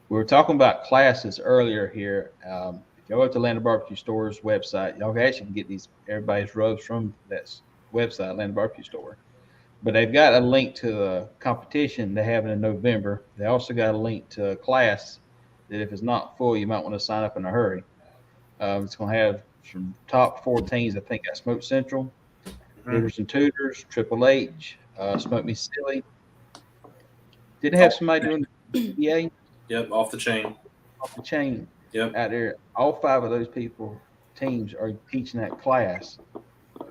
We were talking about classes earlier here. If you go to the Atlanta barbecue store's website, y'all actually can get everybody's rubs from that website, Atlanta barbecue store. But they've got a link to a competition they have in November. They also got a link to a class that if it's not full, you might want to sign up in a hurry. It's going to have some top 4 teams. I think got Smoke Central, Hooters and Tutors, Triple H, Smoke Me Silly. Didn't have somebody doing BBA? Yep, off the chain. Off the chain. Yep. Out there. All 5 of those teams are teaching that class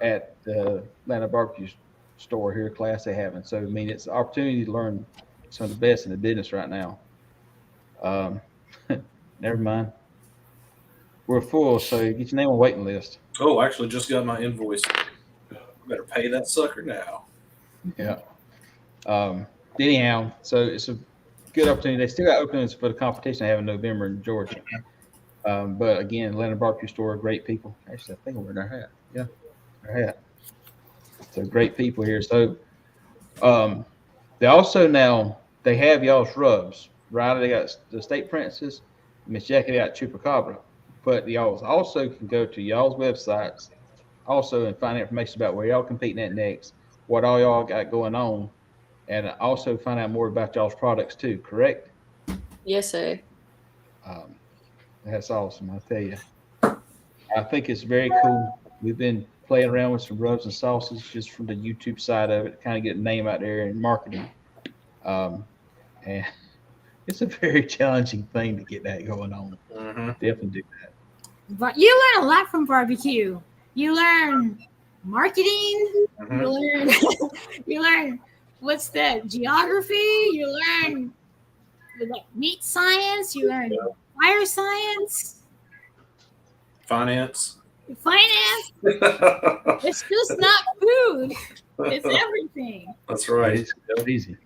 at the Atlanta barbecue store here, class they have. And so, I mean, it's an opportunity to learn some of the best in the business right now. Never mind. We're full, so get your name on waiting list. Oh, I actually just got my invoice. Better pay that sucker now. Yeah. Anyhow, so it's a good opportunity. They still got openings for the competition they have in November in Georgia. But again, Atlanta barbecue store, great people. Actually, I think I'm wearing their hat. Yeah, their hat. So great people here. So they also now they have y'all's rubs. Rylee, they got the State Princess, Miss Jackie, they got Chupacabra. But y'all also can go to y'all's websites also and find information about where y'all competing at next, what all y'all got going on, and also find out more about y'all's products too, correct? Yes, sir. That's awesome, I tell you. I think it's very cool. We've been playing around with some rubs and sauces just from the YouTube side of it, kind of get a name out there and marketing. And it's a very challenging thing to get that going on. Definitely do that. But you learn a lot from barbecue. You learn marketing. You learn what's that, geography. You learn meat science. You learn fire science. Finance. It's just not food. It's everything. That's right. It's easy.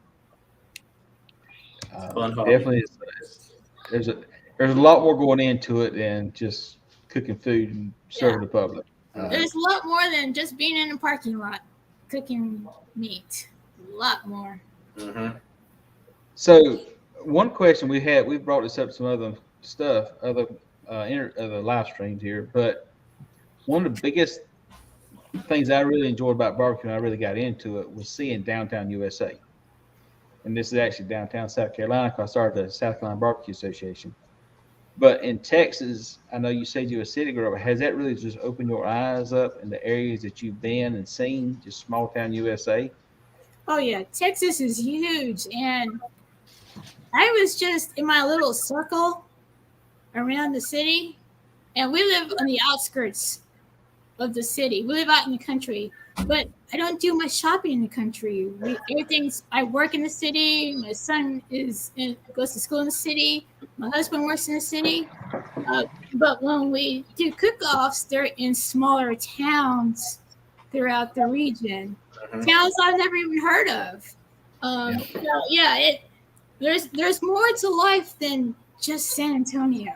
Fun hobby. Definitely, there's a lot more going into it than just cooking food and serving the public. There's a lot more than just being in a parking lot cooking meat. A lot more. So one question we brought this up some other stuff, other live streams here, but one of the biggest things I really enjoyed about barbecue and I really got into it was seeing downtown USA. And this is actually downtown South Carolina because I started the South Carolina Barbecue Association. But in Texas, I know you said you're a city girl. Has that really just opened your eyes up in the areas that you've been and seen, just small town USA? Oh, yeah. Texas is huge. And I was just in my little circle around the city. And we live on the outskirts of the city. We live out in the country. But I don't do much shopping in the country. I work in the city. My son goes to school in the city. My husband works in the city. But when we do cook-offs, they're in smaller towns throughout the region. Towns I've never even heard of. There's more to life than just San Antonio.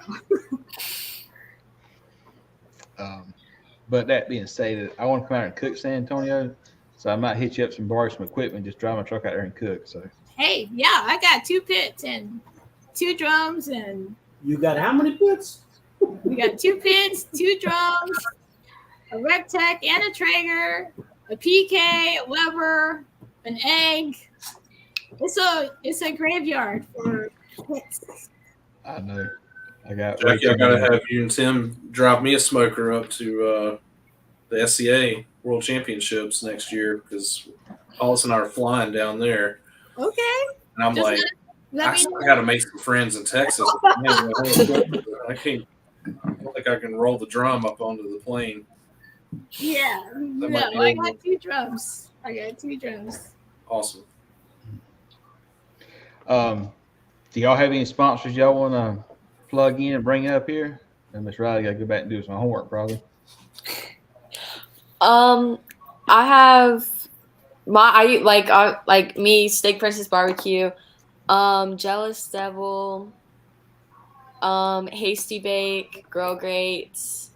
But that being said, I want to come out and cook San Antonio, so I might hit you up some bars, some equipment, just drive my truck out there and cook. So hey, yeah, I got 2 pits and 2 drums, and you got how many pits? We got 2 pits, 2 drums, a Rectech and a Traeger, a PK, a Weber, an egg. It's a graveyard for pits. I know. Jackie, I gotta have you and Tim drive me a smoker up to the SCA World Championships next year because Hollis and I are flying down there. Okay. And I'm I got to make some friends in Texas. I don't think I can roll the drum up onto the plane. Yeah. I got 2 drums. Do y'all have any sponsors y'all want to plug in and bring up here? And Miss Rylee got to go back and do some homework, probably. I have like me, Steak Princess Barbecue, Jealous Devil, Hasty Bake, Girl Greats,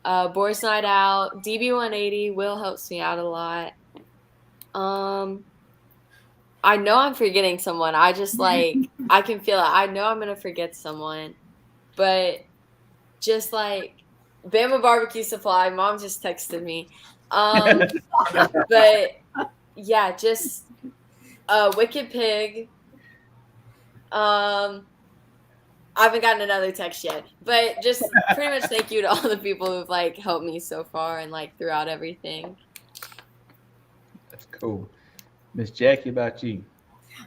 Boys Night Out, DB180. Will helps me out a lot. I know I'm forgetting someone. I just I can feel it. I know I'm gonna forget someone, but just like Bama Barbecue Supply, Mom just texted me. But yeah, just Wicked Pig. I haven't gotten another text yet, but just pretty much thank you to all the people who've like helped me so far and like throughout everything. That's cool. Miss Jackie, about you?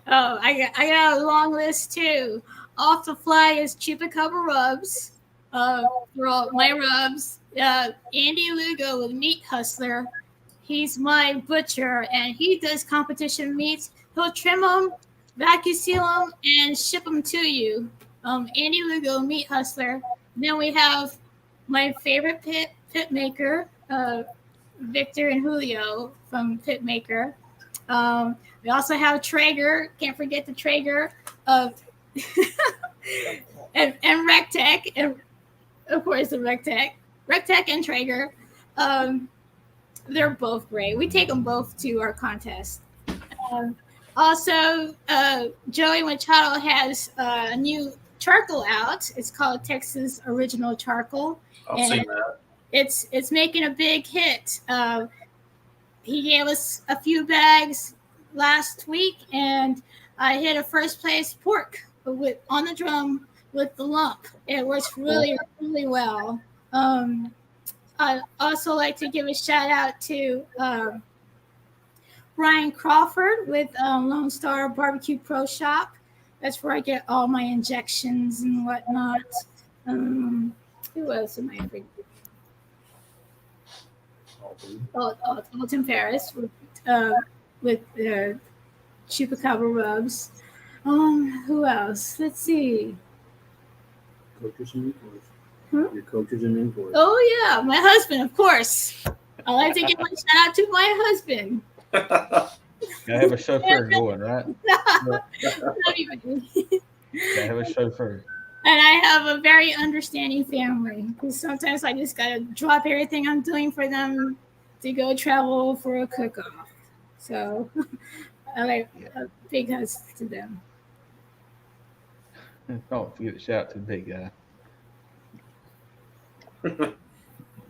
Oh, I got a long list too. Off the fly is Chupacabra rubs. For all my rubs. Andy Lugo with Meat Hustler. He's my butcher, and he does competition meats. He'll trim them, vacuum seal them, and ship them to you. Andy Lugo, Meat Hustler. Then we have my favorite pit maker, Victor and Julio from Pit Maker. We also have Traeger. Can't forget the Traeger of and Rectech, and of course the Rectech and Traeger. They're both great. We take them both to our contest. Also, Joey Machado has a new charcoal out. It's called Texas Original Charcoal. I've seen that. It's making a big hit. He gave us a few bags last week, and I hit a first place pork on the drum with the lump. It works really, really well. I'd also like to give a shout out to Brian Crawford with Lone Star Barbecue Pro Shop. That's where I get all my injections and whatnot. Who else am I forgetting? Alton Ferris with Chupacabra rubs. Who else? Let's see. Coaches and mentors. Huh? Your coaches and mentors. Oh yeah, my husband, of course. I like to give a shout out to my husband. Gotta have a chauffeur going, right? Not even. Gotta have a chauffeur. And I have a very understanding family, because sometimes I just gotta drop everything I'm doing for them to go travel for a cook-off. So I like a big hugs to them. Don't forget to shout out to the big guy.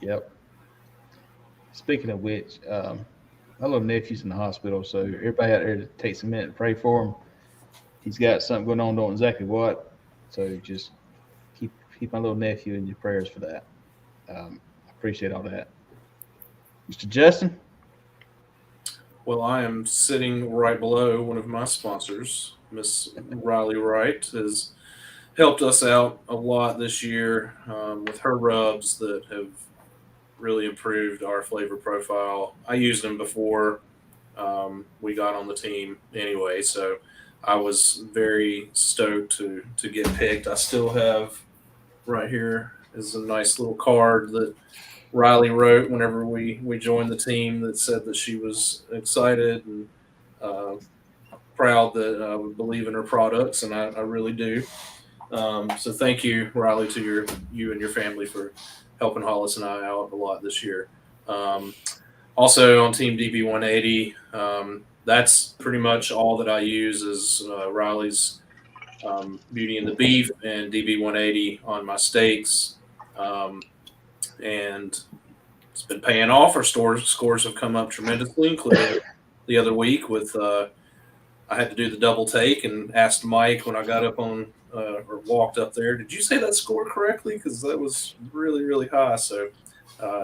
Yep. Speaking of which, my little nephew's in the hospital, so everybody out there to take some minute and pray for him. He's got something going on, don't know exactly what. So just keep my little nephew in your prayers for that. I appreciate all that. Mr. Justin? Well, I am sitting right below one of my sponsors, Miss Rylee Wright, has helped us out a lot this year with her rubs that have really improved our flavor profile. I used them before we got on the team anyway, so I was very stoked to get picked. I still have right here is a nice little card that Rylee wrote whenever we joined the team that said that she was excited and proud that I would believe in her products, and I really do. So thank you, Rylee, to you and your family for helping Hollis and I out a lot this year. Also on Team DB180, that's pretty much all that I use is Rylee's Beauty and the Beef and DB180 on my steaks. And it's been paying off. Our scores have come up tremendously, including the other week with I had to do the double take and asked Mike when I got up on or walked up there, did you say that score correctly? Because that was really, really high. So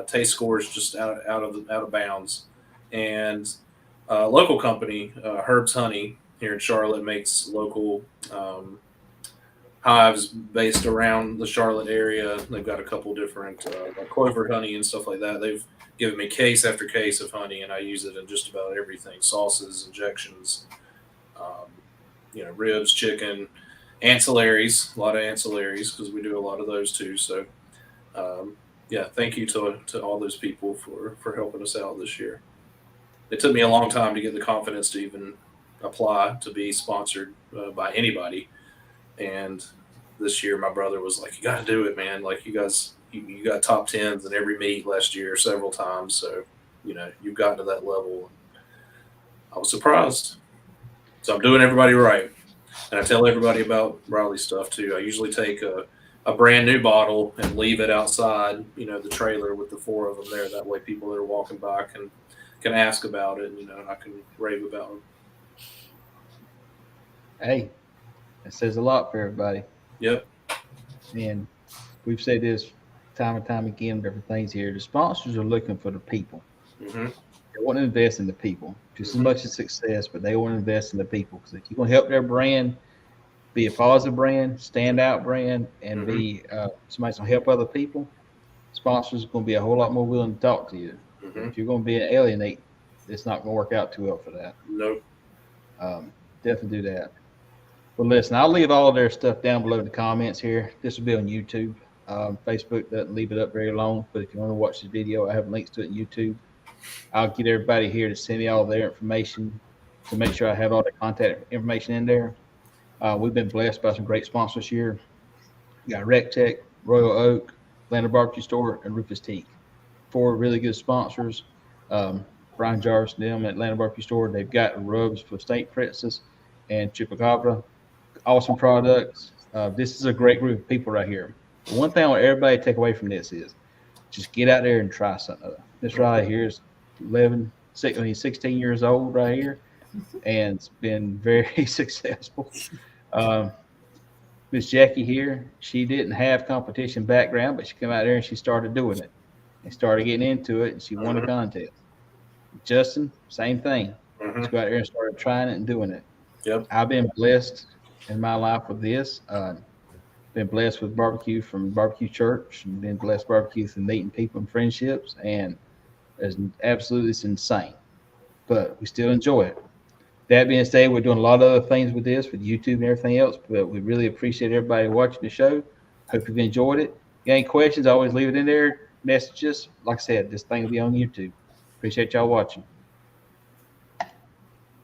taste score is just out of bounds. And local company, Herb's Honey here in Charlotte, makes local hives based around the Charlotte area. They've got a couple different like clover honey and stuff like that. They've given me case after case of honey, and I use it in just about everything: sauces, injections, ribs, chicken, ancillaries, a lot of ancillaries, because we do a lot of those too. So, yeah, thank you to all those people for helping us out this year. It took me a long time to get the confidence to even apply to be sponsored by anybody. And this year, my brother was like, "You got to do it, man! Like you guys, you got top tens in every meet last year, several times. So, you've gotten to that level." I was surprised. So I'm doing everybody right. And I tell everybody about Rylee stuff too. I usually take a brand new bottle and leave it outside, the trailer with the 4 of them there. That way people that are walking by can ask about it, and I can rave about them. Hey, that says a lot for everybody. Yep. And we've said this time and time again, different things here. The sponsors are looking for the people. Mm-hmm. They want to invest in the people just as much as success, but they want to invest in the people, because if you're going to help their brand be a positive brand, stand out brand, and be somebody's going to help other people, sponsors are going to be a whole lot more willing to talk to you. Mm-hmm. If you're going to be an alienate, it's not going to work out too well for that. Nope. Definitely do that. Well, listen, I'll leave all of their stuff down below in the comments here. This will be on YouTube. Facebook doesn't leave it up very long, but if you want to watch the video, I have links to it on YouTube. I'll get everybody here to send me all their information to make sure I have all the contact information in there. We've been blessed by some great sponsors here. We got Rec Tech, Royal Oak, Atlanta Barbecue Store, and Rufus Teak. 4 really good sponsors. Brian Jarvis and them at Atlanta Barbecue Store. They've got rubs for steak presses and Chupacabra. Awesome products. This is a great group of people right here. The one thing I want everybody to take away from this is just get out there and try something. This right here is 16 years old right here, and it's been very successful. Miss Jackie here, she didn't have competition background, but she came out there and she started doing it and started getting into it, and she won a contest. Justin, same thing. Mm-hmm. Just go out there and started trying it and doing it. Yep. I've been blessed in my life with this. Been blessed with barbecue from Barbecue Church, and been blessed barbecue from meeting people and friendships, and it's insane, but we still enjoy it. That being said, we're doing a lot of other things with this, with YouTube and everything else, but we really appreciate everybody watching the show. Hope you've enjoyed it. If you got any questions, always leave it in there. Messages. Like I said, this thing will be on YouTube. Appreciate y'all watching.